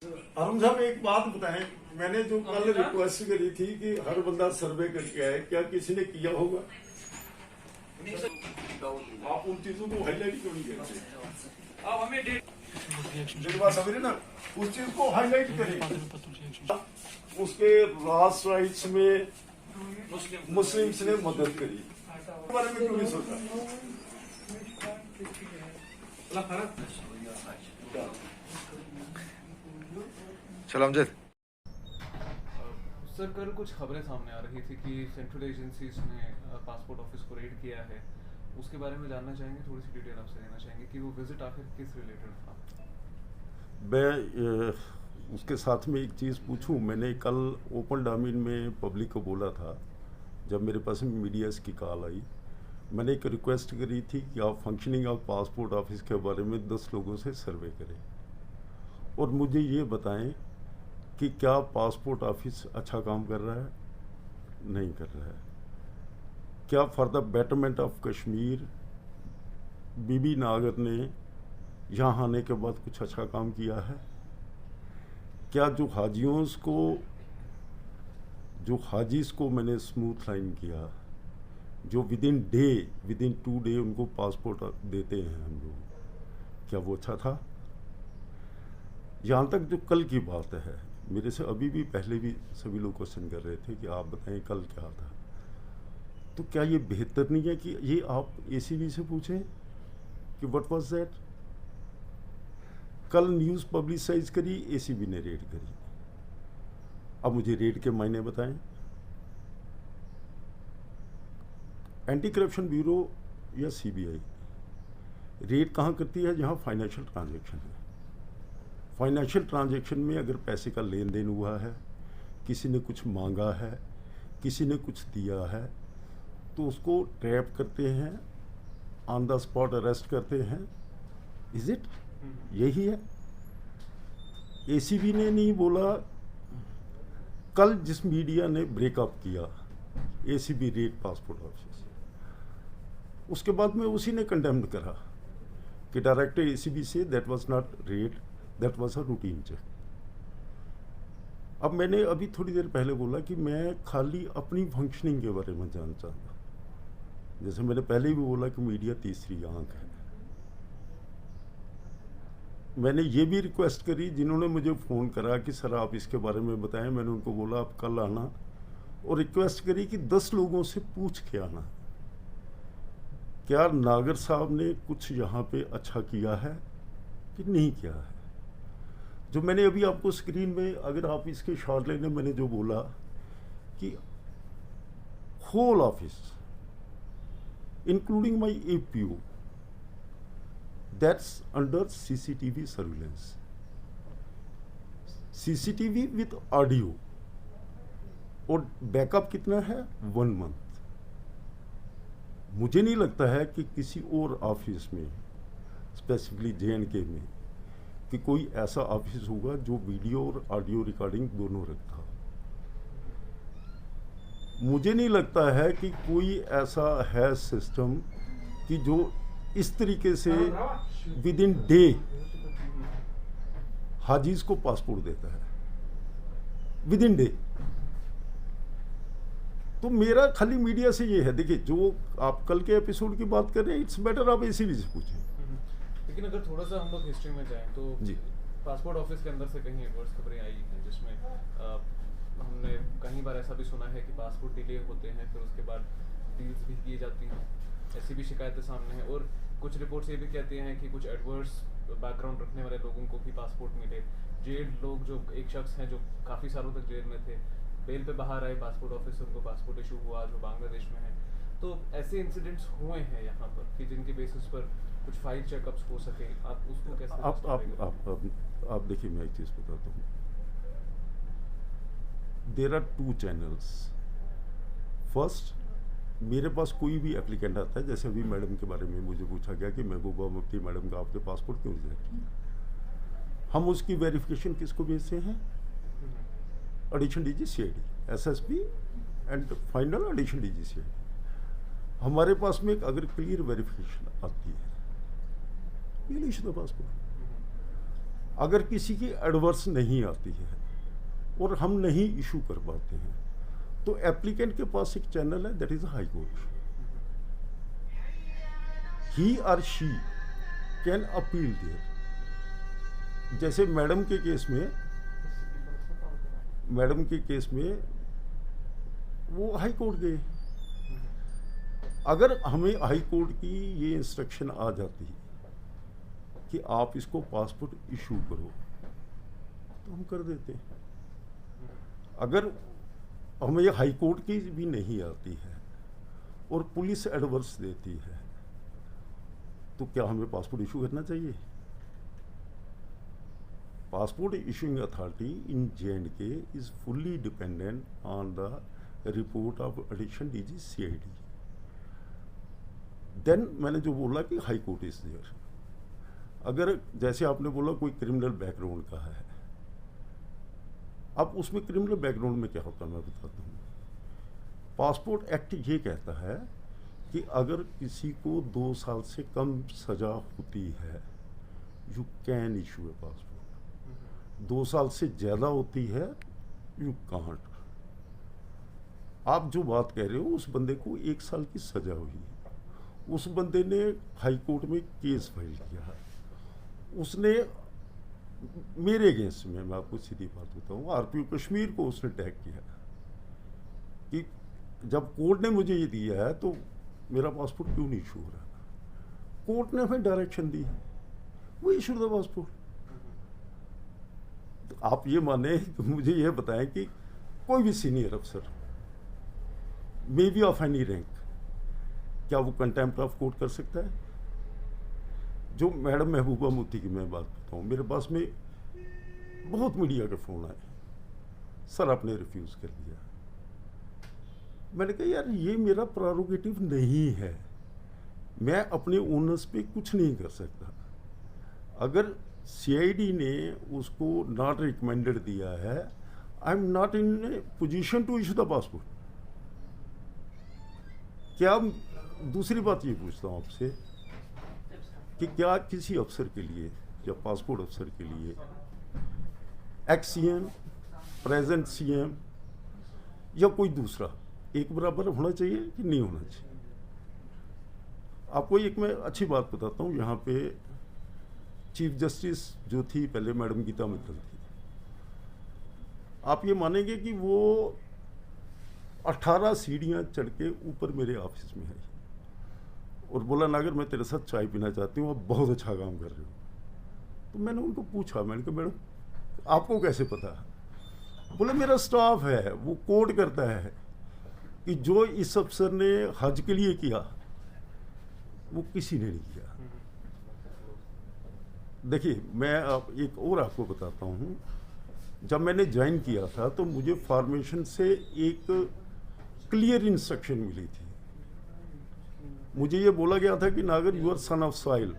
अरुण साहब एक बात बताएं, मैंने जो कल रिक्वेस्ट करी थी कि हर बंदा सर्वे करके आए, क्या किसी ने किया होगा? आप उन चीजों को हाईलाइट क्यों नहीं करते? अब हमें मेरी बात समझ रहे ना, उस चीज को हाईलाइट करें। उसके रास राइट्स में मुस्लिम्स ने मदद करी, इसके बारे में क्यों नहीं सोचा? चलो अमजद। सर कल कुछ खबरें सामने आ रही थी कि सेंट्रल एजेंसीज ने पासपोर्ट ऑफिस को रेड किया है, उसके बारे में जानना चाहेंगे, थोड़ी सी डिटेल आपसे लेना चाहेंगे कि वो विजिट आखिर किस रिलेटेड था। मैं उसके साथ में एक चीज़ पूछूं, मैंने कल ओपन डामिन में पब्लिक को बोला था, जब मेरे पास मीडिया की कॉल आई, मैंने एक रिक्वेस्ट करी थी कि आप फंक्शनिंग ऑफ पासपोर्ट ऑफिस के बारे में 10 लोगों से सर्वे करें और मुझे ये बताएं कि क्या पासपोर्ट ऑफिस अच्छा काम कर रहा है, नहीं कर रहा है, क्या for the betterment of Kashmir बीबी नागर ने यहाँ आने के बाद कुछ अच्छा काम किया है, क्या जो हाजीज को मैंने स्मूथ लाइन किया, जो विद इन 2 डे उनको पासपोर्ट देते हैं हम लोग, क्या वो अच्छा था? यहाँ तक जो कल की बात है, मेरे से अभी भी पहले भी सभी लोग क्वेश्चन कर रहे थे कि आप बताएं कल क्या था, तो क्या ये बेहतर नहीं है कि ये आप एसीबी से पूछें कि व्हाट वाज दैट? कल न्यूज़ पब्लिसाइज करी, एसीबी ने रेड करी। अब मुझे रेड के मायने बताएं। एंटी करप्शन ब्यूरो या सीबीआई रेड कहाँ करती है? जहाँ फाइनेंशियल ट्रांजैक्शन है। फाइनेंशियल ट्रांजैक्शन में अगर पैसे का लेन देन हुआ है, किसी ने कुछ मांगा है, किसी ने कुछ दिया है, तो उसको ट्रैप करते हैं, ऑन द स्पॉट अरेस्ट करते हैं। Is it? यही है। एसीबी ने नहीं बोला। कल जिस मीडिया ने ब्रेकअप किया एसीबी रेड पासपोर्ट ऑफिस, उसके बाद में उसी ने कंडेम्ड करा कि डायरेक्टर एसीबी से that was not raid, that was a routine check. अब मैंने अभी थोड़ी देर पहले बोला कि मैं खाली अपनी फंक्शनिंग के बारे में जानना चाहता, जैसे मैंने पहले भी बोला कि मीडिया तीसरी आंख है। मैंने ये भी रिक्वेस्ट करी, जिन्होंने मुझे फ़ोन करा कि सर आप इसके बारे में बताएं, मैंने उनको बोला आप कल आना, और रिक्वेस्ट करी कि 10 लोगों से पूछ के आना, क्या नागर साहब ने कुछ यहाँ पे अच्छा किया है कि नहीं किया है। जो मैंने अभी आपको स्क्रीन में, अगर आप इसके शॉट लेने, मैंने जो बोला कि whole office including my APO that's under CCTV surveillance, CCTV with audio, और बैकअप कितना है? 1 मंथ। मुझे नहीं लगता है कि किसी और ऑफिस में, स्पेसिफिकली जेएनके में, कि कोई ऐसा ऑफिस होगा जो वीडियो और ऑडियो रिकॉर्डिंग दोनों रखता हो। मुझे नहीं लगता है कि कोई ऐसा है सिस्टम कि जो इस तरीके से विद इन डे हाजीज को पासपोर्ट देता है, विद इन डे। तो मेरा खाली मीडिया से ये है, देखिए जो आप कल के एपिसोड की बात कर रहे हैं, इट्स बेटर आप एसीबी से पूछें। लेकिन अगर थोड़ा सा हम लोग हिस्ट्री में जाएं तो जी, पासपोर्ट ऑफिस के अंदर से कहीं एडवर्स खबरें आई हैं, जिसमें हमने कई बार ऐसा भी सुना है कि पासपोर्ट डिले होते हैं, फिर उसके बाद डील्स भी की जाती हैं, ऐसी भी शिकायतें सामने हैं। और कुछ रिपोर्ट्स ये भी कहती हैं कि कुछ एडवर्स बैकग्राउंड रखने वाले लोगों को भी पासपोर्ट मिले। जेल लोग, जो एक शख्स हैं जो काफ़ी सालों तक जेल में थे, बेल पे बाहर आए, पासपोर्ट ऑफिस से उनको पासपोर्ट इशू हुआ, जो बांग्लादेश में है। तो ऐसे इंसिडेंट्स हुए हैं यहाँ पर कि जिनके बेसिस पर कुछ फाइल चेकअप्स हो सके, आप उसको कैसे? आप देखिए, मैं एक चीज़ बताता हूँ। There are 2 channels. फर्स्ट, मेरे पास कोई भी एप्लीकेंट आता है, जैसे अभी मैडम के बारे में मुझे पूछा गया कि महबूबा मुफ्ती मैडम का आपके पासपोर्ट क्यों रिजेक्ट किया, हम उसकी वेरिफिकेशन किसको भेजते हैं? Addition DG CID, SSP and final addition DG CID. हमारे पास में अगर क्लियर वेरिफिकेशन आती है, ये इशू द पासपोर्ट। अगर किसी की एडवर्स नहीं आती है और हम नहीं इशू कर पाते हैं तो एप्लीकेंट के पास एक चैनल है, दैट इज हाई कोर्ट. ही और शी कैन अपील देयर. जैसे मैडम के केस में वो हाई कोर्ट गए. अगर हमें हाई कोर्ट की ये इंस्ट्रक्शन आ जाती कि आप इसको पासपोर्ट इशू करो तो हम कर देते. अगर हमें हाई कोर्ट की भी नहीं आती है और पुलिस एडवर्स देती है तो क्या हमें पासपोर्ट इशू करना चाहिए? Passport issuing authority in J&K is fully dependent on the report of additional DG CID. Then मैंने जो बोला कि हाई कोर्ट इज देयर. अगर जैसे आपने बोला कोई क्रिमिनल बैकग्राउंड का है, अब उसमें क्रिमिनल बैकग्राउंड में क्या होता है मैं बताता हूँ. पासपोर्ट एक्ट ये कहता है कि अगर किसी को 2 साल से कम सजा होती है you can issue A passport. 2 साल से ज़्यादा होती है यू कांट. आप जो बात कह रहे हो उस बंदे को 1 साल की सजा हुई है. उस बंदे ने हाई कोर्ट में केस फाइल किया है. उसने मेरे अगेंस्ट में, मैं आपको सीधी बात बताऊँ, RPO कश्मीर को उसने टैग किया कि जब कोर्ट ने मुझे ये दिया है तो मेरा पासपोर्ट क्यों नहीं इशू हो रहा. कोर्ट ने हमें डायरेक्शन दी, वो इशू द पासपोर्ट. तो आप ये माने कि मुझे ये बताएं कि कोई भी सीनियर अफसर may be of any rank, क्या वो कंटेम्प्ट ऑफ कोर्ट कर सकता है? जो मैडम महबूबा मुफ्ती की मैं बात बताऊँ, मेरे पास में बहुत मीडिया के फ़ोन आए, सर आपने रिफ्यूज़ कर दिया. मैंने कहा यार ये मेरा प्रेरोगेटिव नहीं है, मैं अपने ओनर्स पे कुछ नहीं कर सकता. अगर CID ने उसको नॉट रिकमेंडेड दिया है, I am not in position to issue the passport. क्या दूसरी बात ये पूछता हूँ आपसे कि क्या किसी अफसर के लिए या पासपोर्ट अफसर के लिए एक्स CM, प्रेजेंट CM या कोई दूसरा एक बराबर होना चाहिए कि नहीं होना चाहिए? आपको एक मैं अच्छी बात बताता हूँ. यहाँ पे चीफ जस्टिस जो थी पहले मैडम गीता मित्तल थी. आप ये मानेंगे कि वो 18 सीढ़ियाँ चढ़ के ऊपर मेरे ऑफिस में आई और बोला नागर मैं तेरे साथ चाय पीना चाहती हूँ, आप बहुत अच्छा काम कर रहे हो. तो मैंने उनको पूछा, मैंने कहा मैडम आपको कैसे पता? बोले मेरा स्टाफ है, वो कोड करता है कि जो इस अफसर ने हज के लिए किया वो किसी ने नहीं किया. देखिए मैं एक और आपको बताता हूँ. जब मैंने ज्वाइन किया था तो मुझे फॉर्मेशन से एक क्लियर इंस्ट्रक्शन मिली थी. मुझे ये बोला गया था कि Nagar you are son of soil,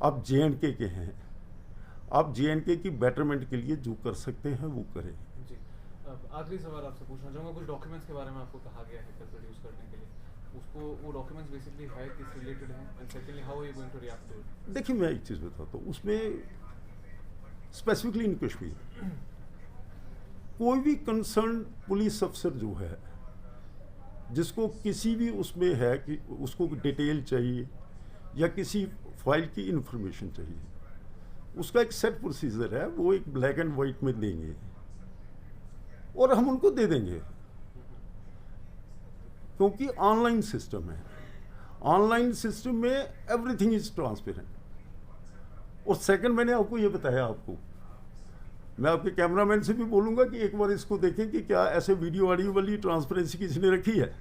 आप J&K के हैं, आप J&K की बेटरमेंट के लिए जो कर सकते हैं वो करें. जी, आखिरी सवाल आपसे पूछना चाहूँगा. कुछ डॉक्यूमेंट्स के बारे में आपको कहा गया है कल प्रोड्यूस करने के लिए, उसको वो डॉक्यूमेंट्स बेसिकली है किस रिलेटेड हैं, and secondly how are you going to react to it? देखिए मैं एक चीज़ बताता हूँ, उसमें स्पेसिफिकली इन कश्मीर कोई भी कंसर्न पुलिस अफसर जो है जिसको किसी भी उसमें है कि उसको डिटेल चाहिए या किसी फाइल की इंफॉर्मेशन चाहिए, उसका एक सेट प्रोसीजर है, वो एक ब्लैक एंड वाइट में देंगे और हम उनको दे देंगे क्योंकि ऑनलाइन सिस्टम है. ऑनलाइन सिस्टम में एवरीथिंग इज ट्रांसपेरेंट. और सेकंड मैंने आपको ये बताया, आपको मैं आपके कैमरामैन से भी बोलूँगा कि एक बार इसको देखें कि क्या ऐसे वीडियो ऑडियो वाली ट्रांसपेरेंसी किसी ने रखी है.